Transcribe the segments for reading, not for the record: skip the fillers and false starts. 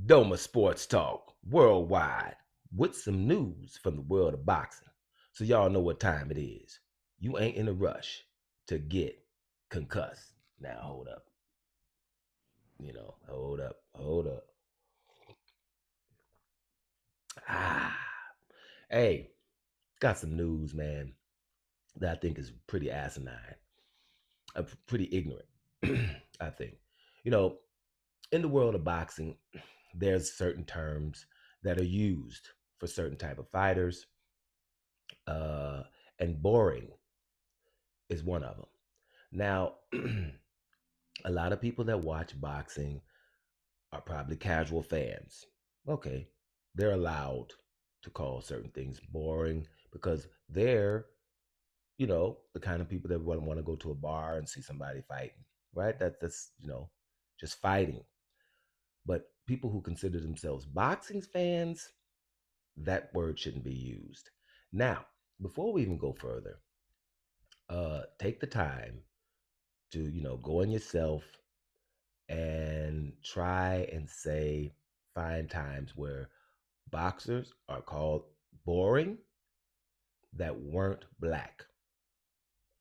Doma Sports Talk worldwide with some news from the world of boxing. So y'all know what time it is. You ain't in a rush to get concussed. Now hold up. Hold up. Ah. Hey, got some news, man, that I think is pretty asinine. Pretty ignorant, I think. You know, in the world of boxing, there's certain terms that are used for certain type of fighters, uh, and boring is one of them. Now, a lot of people that watch boxing are probably casual fans. Okay, they're allowed to call certain things boring because they're, the kind of people that wouldn't want to go to a bar and see somebody fighting, right? That's just fighting. But people who consider themselves boxing fans, that word shouldn't be used. Now, before we even go further, take the time to go on yourself and try and say find times where boxers are called boring that weren't black.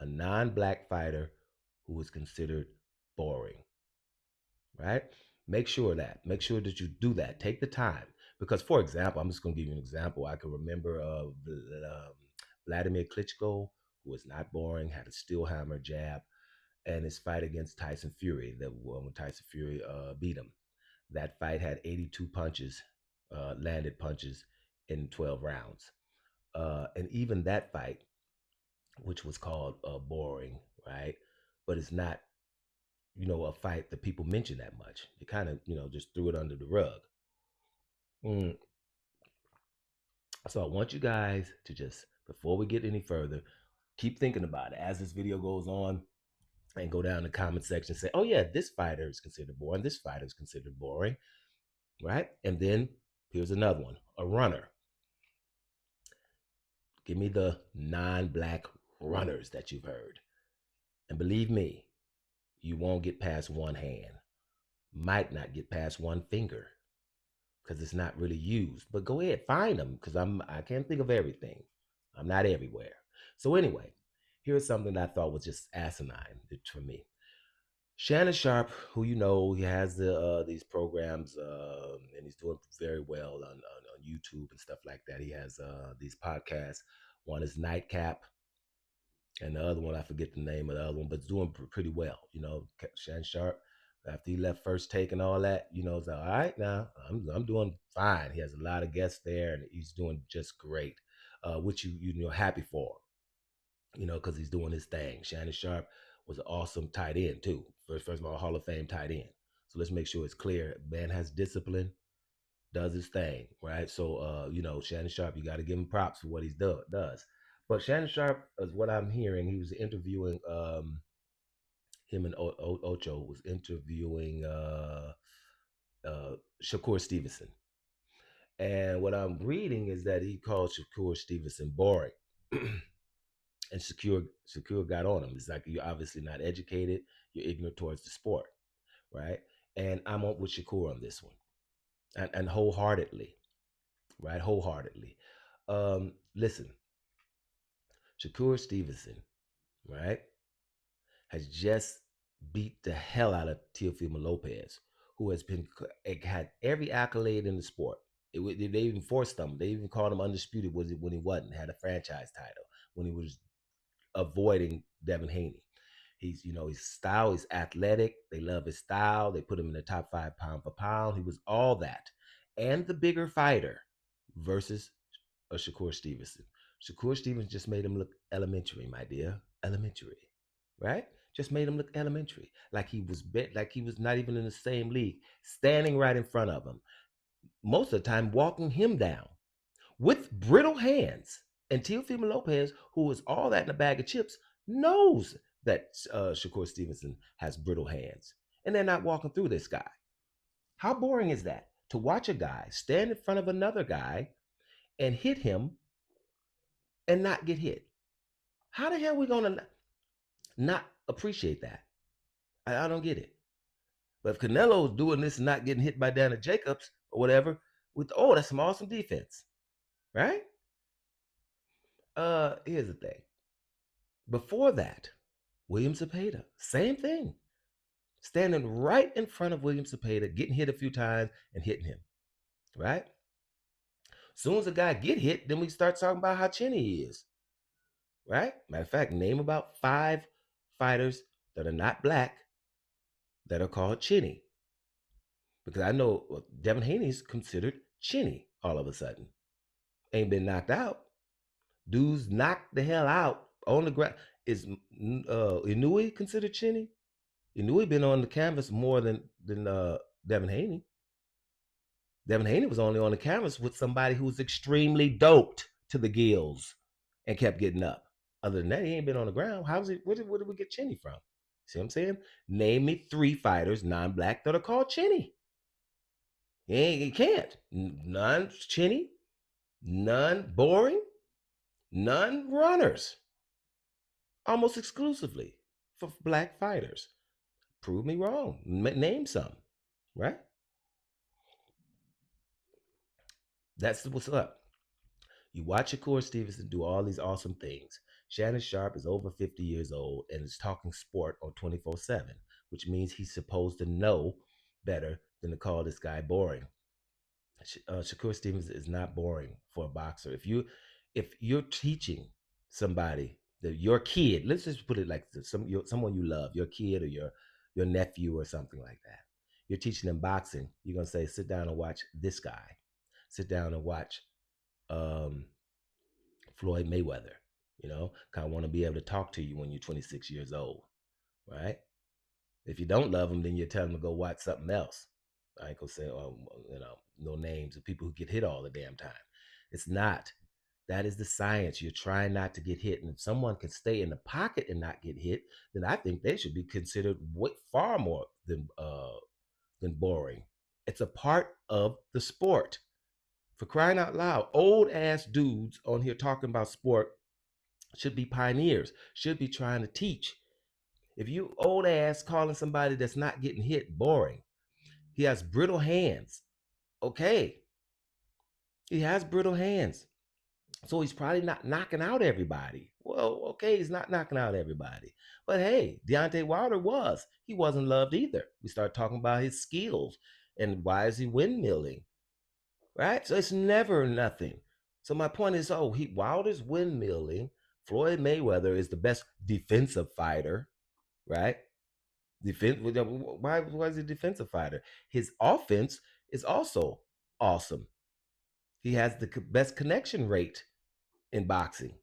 A non-black fighter who was considered boring, right? Make sure that you do that. Take the time because, for example, I'm just going to give you an example. I can remember Vladimir Klitschko, who was not boring, had a steel hammer jab, and his fight against Tyson Fury, that one when Tyson Fury beat him. That fight had 82 punches, landed punches in 12 rounds. And even that fight, which was called boring, right? But it's not, a fight that people mention that much. They kind of, just threw it under the rug. Mm. So I want you guys to just, before we get any further, keep thinking about it as this video goes on and go down in the comment section and say, oh, yeah, this fighter is considered boring. This fighter is considered boring, right? And then here's another one, a runner. Give me the non-black runners that you've heard. And believe me, you won't get past one hand. Might not get past one finger because it's not really used. But go ahead, find them because I can't think of everything. I'm not everywhere. So anyway, here's something that I thought was just asinine for me. Shannon Sharpe, who he has these programs, and he's doing very well on YouTube and stuff like that. He has these podcasts. One is Nightcap, and the other one I forget the name of the other one, but it's doing pretty well. Shannon Sharpe, after he left First Take and all that, it's like, all right, now I'm doing fine. He has a lot of guests there, and he's doing just great, which you happy for, because he's doing his thing. Shannon Sharpe was an awesome tight end too. First of all, Hall of Fame tight end. So let's make sure it's clear. Man has discipline, does his thing, right? So Shannon Sharpe, you got to give him props for what he does. But Shannon Sharpe, as what I'm hearing, he was interviewing him and Ocho was interviewing Shakur Stevenson. And what I'm reading is that he called Shakur Stevenson boring. And Shakur got on him. It's like you're obviously not educated, you're ignorant towards the sport, right? And I'm on with Shakur on this one, and wholeheartedly, right? Wholeheartedly. Listen, Shakur Stevenson, right, has just beat the hell out of Teofimo Lopez, who has had every accolade in the sport. They even forced him. They even called him undisputed when he wasn't. Had a franchise title when he was avoiding Devin Haney. His style, he's athletic. They love his style. They put him in the top 5 pound for pound. He was all that. And the bigger fighter versus a Shakur Stevenson. Shakur Stevenson just made him look elementary, my dear. Elementary. Right? Just made him look elementary. Like he was not even in the same league. Standing right in front of him. Most of the time walking him down with brittle hands. And Teofimo Lopez, who is all that in a bag of chips, knows that Shakur Stevenson has brittle hands. And they're not walking through this guy. How boring is that? To watch a guy stand in front of another guy and hit him and not get hit. How the hell are we going to not appreciate that? I don't get it. But if Canelo's doing this and not getting hit by Dana Jacobs, or whatever. With oh, that's some awesome defense, right? Here's the thing. Before that, William Zepeda, same thing. Standing right in front of William Zepeda, getting hit a few times and hitting him, right? As soon as a guy get hit, then we start talking about how chinny he is, right? Matter of fact, name about 5 fighters that are not black that are called chinny. Because I know Devin Haney's considered chinny all of a sudden. Ain't been knocked out. Dudes knocked the hell out on the ground. Is Inouye considered chinny? Inouye been on the canvas more than Devin Haney. Devin Haney was only on the canvas with somebody who was extremely doped to the gills and kept getting up. Other than that, he ain't been on the ground. How's it? Where did we get Chinny from? See what I'm saying? Name me 3 fighters, non-black, that are called Chinny. He can't. None Chinny, none boring, none runners. Almost exclusively for black fighters. Prove me wrong. Name some, right? That's what's up. You watch Shakur Stevenson do all these awesome things. Shannon Sharpe is over 50 years old and is talking sport on 24/7, which means he's supposed to know better than to call this guy boring. Shakur Stevens is not boring for a boxer. If you're teaching somebody that your kid, let's just put it like this, someone you love, your kid or your nephew or something like that, you're teaching them boxing. You're gonna say, sit down and watch this guy. Sit down and watch um, Floyd Mayweather. Kind of want to be able to talk to you when you're 26 years old, right? If you don't love them, then you tell them to go watch something else. I ain't gonna say, no names of people who get hit all the damn time. It's not. That is the science. You're trying not to get hit, and if someone can stay in the pocket and not get hit, then I think they should be considered far more than boring. It's a part of the sport. For crying out loud, old ass dudes on here talking about sport should be pioneers, should be trying to teach. If you old ass calling somebody that's not getting hit boring, he has brittle hands. Okay, he has brittle hands. So he's probably not knocking out everybody. Well, okay, he's not knocking out everybody. But hey, Deontay Wilder was. He wasn't loved either. We start talking about his skills and why is he windmilling, right? So it's never nothing. So my point is, Wilder's windmilling. Floyd Mayweather is the best defensive fighter, right? Defense. Why is he a defensive fighter? His offense is also awesome. He has the best connection rate in boxing,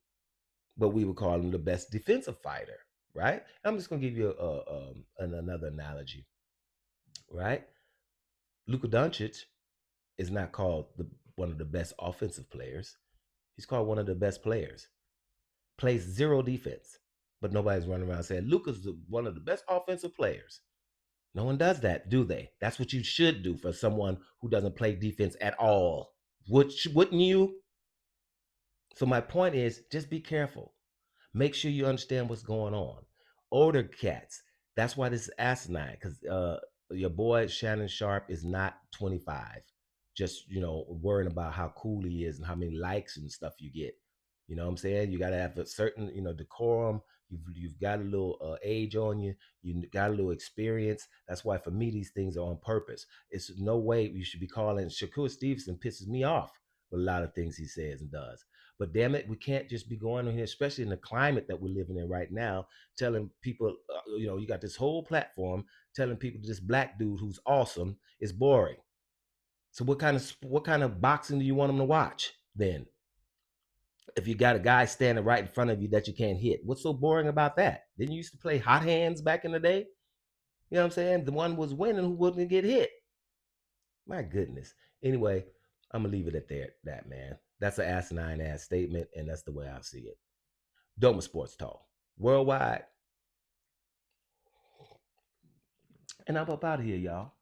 but we would call him the best defensive fighter, right? I'm just gonna give you another analogy, right? Luka Doncic is not called one of the best offensive players. He's called one of the best players. Plays zero defense, but nobody's running around saying Luka's one of the best offensive players. No one does that, do they? That's what you should do for someone who doesn't play defense at all. Wouldn't you? So my point is, just be careful. Make sure you understand what's going on. Older cats. That's why this is asinine, because your boy Shannon Sharpe is not 25. Just worrying about how cool he is and how many likes and stuff you get. You know what I'm saying? You got to have a certain decorum. You've got a little age on you. You got a little experience. That's why for me these things are on purpose. It's no way you should be calling. Shakur Stevenson pisses me off with a lot of things he says and does. But damn it, we can't just be going on here, especially in the climate that we're living in right now, telling people, you got this whole platform telling people this black dude who's awesome is boring. So what kind of boxing do you want them to watch then? If you got a guy standing right in front of you that you can't hit, what's so boring about that? Didn't you used to play hot hands back in the day? You know what I'm saying? The one was winning who wouldn't get hit. My goodness. Anyway, I'm gonna leave it at that, man. That's an asinine ass statement, and that's the way I see it. Doma Sports Talk. Worldwide. And I'm up out of here, y'all.